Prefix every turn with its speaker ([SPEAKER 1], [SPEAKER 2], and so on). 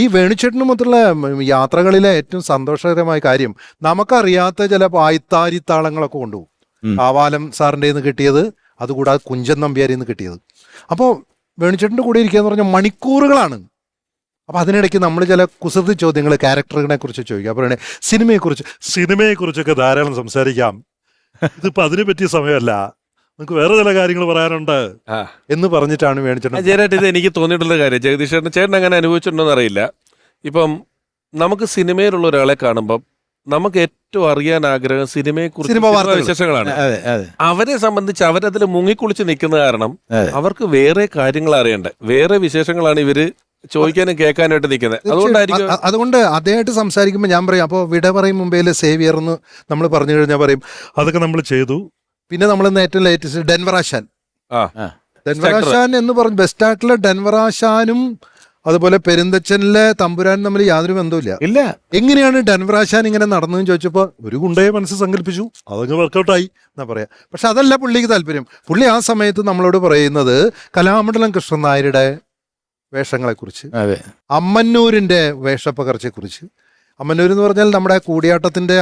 [SPEAKER 1] ഈ വേണുചേട്ടനുമൊത്തുള്ള യാത്രകളിലെ ഏറ്റവും സന്തോഷകരമായ കാര്യം നമുക്കറിയാത്ത ചില പായ്ത്താരി താളങ്ങളൊക്കെ കൊണ്ടുപോകും. കാവാലം സാറിൻ്റെ നിന്ന് കിട്ടിയത്, അതുകൂടാതെ കുഞ്ചൻ നമ്പ്യാരിൽ നിന്ന് കിട്ടിയത്. അപ്പോൾ വേണുചേട്ടൻ്റെ കൂടെ ഇരിക്കുക എന്ന് പറഞ്ഞാൽ മണിക്കൂറുകളാണ്. അപ്പോൾ അതിനിടയ്ക്ക് നമ്മൾ ചില കുസൃതി ചോദ്യങ്ങൾ ക്യാരക്ടറിനെ കുറിച്ച് ചോദിക്കുക. അപ്പോൾ സിനിമയെക്കുറിച്ചൊക്കെ ധാരാളം സംസാരിക്കാം, ഇതിപ്പോൾ അതിനെ പറ്റിയ സമയമല്ല, നമുക്ക് വേറെ ചില കാര്യങ്ങൾ പറയാനുണ്ട് എന്ന് പറഞ്ഞിട്ടാണ് വേണിച്ചേട്ടൻ.
[SPEAKER 2] ജയരായിട്ട് ഇത് എനിക്ക് തോന്നിയിട്ടുള്ള കാര്യം, ജഗദീഷ് ചേട്ടൻ അങ്ങനെ അനുഭവിച്ചിട്ടുണ്ടോന്ന് അറിയില്ല. ഇപ്പം നമുക്ക് സിനിമയിലുള്ള ഒരാളെ കാണുമ്പം നമുക്ക് ഏറ്റവും അറിയാൻ ആഗ്രഹം സിനിമയെക്കുറിച്ച് വിശേഷങ്ങളാണ്. അവരെ സംബന്ധിച്ച് അവരതിൽ മുങ്ങിക്കുളിച്ച് നിൽക്കുന്ന കാരണം അവർക്ക് വേറെ കാര്യങ്ങൾ അറിയണ്ടേ, വേറെ വിശേഷങ്ങളാണ് ഇവര് ചോദിക്കാനും കേൾക്കാനായിട്ട് നിൽക്കുന്നത്.
[SPEAKER 1] അതുകൊണ്ട് അദ്ദേഹമായിട്ട് സംസാരിക്കുമ്പോൾ ഞാൻ പറയും, അപ്പോൾ വിട പറയും മുംബൈയിലെ സേവിയർ എന്ന് നമ്മൾ പറഞ്ഞു കഴിഞ്ഞാൽ പറയും അതൊക്കെ നമ്മൾ ചെയ്തു. പിന്നെ നമ്മൾ ഏറ്റവും ലേറ്റസ്റ്റ് ഡെൻവറാശാൻ എന്ന് പറഞ്ഞു, ബെസ്റ്റ് ആയിട്ടുള്ള ഡെൻവറാശാനും അതുപോലെ പെരുന്തച്ചനിലെ തമ്പുരാനും തമ്മിൽ യാതൊരു ബന്ധവുമില്ല.
[SPEAKER 3] ഇല്ല.
[SPEAKER 1] എങ്ങനെയാണ് ഡെൻവറാശാൻ ഇങ്ങനെ നടന്നതെന്ന് ചോദിച്ചപ്പോൾ ഒരു ഗുണ്ടയെ മനസ്സ് സങ്കല്പിച്ചു, അതങ്ങ് വർക്കൗട്ടായി എന്നാ പറയാ. പക്ഷെ അതല്ല പുള്ളിക്ക് താല്പര്യം. പുള്ളി ആ സമയത്ത് നമ്മളോട് പറയുന്നത് കലാമണ്ഡലം കൃഷ്ണൻ നായരുടെ വേഷങ്ങളെക്കുറിച്ച്, അമ്മന്നൂരിന്റെ വേഷപ്പകർച്ചയെക്കുറിച്ച്. അമ്മന്നൂർ എന്ന് പറഞ്ഞാൽ നമ്മുടെ കൂടിയാട്ടത്തിന്റെ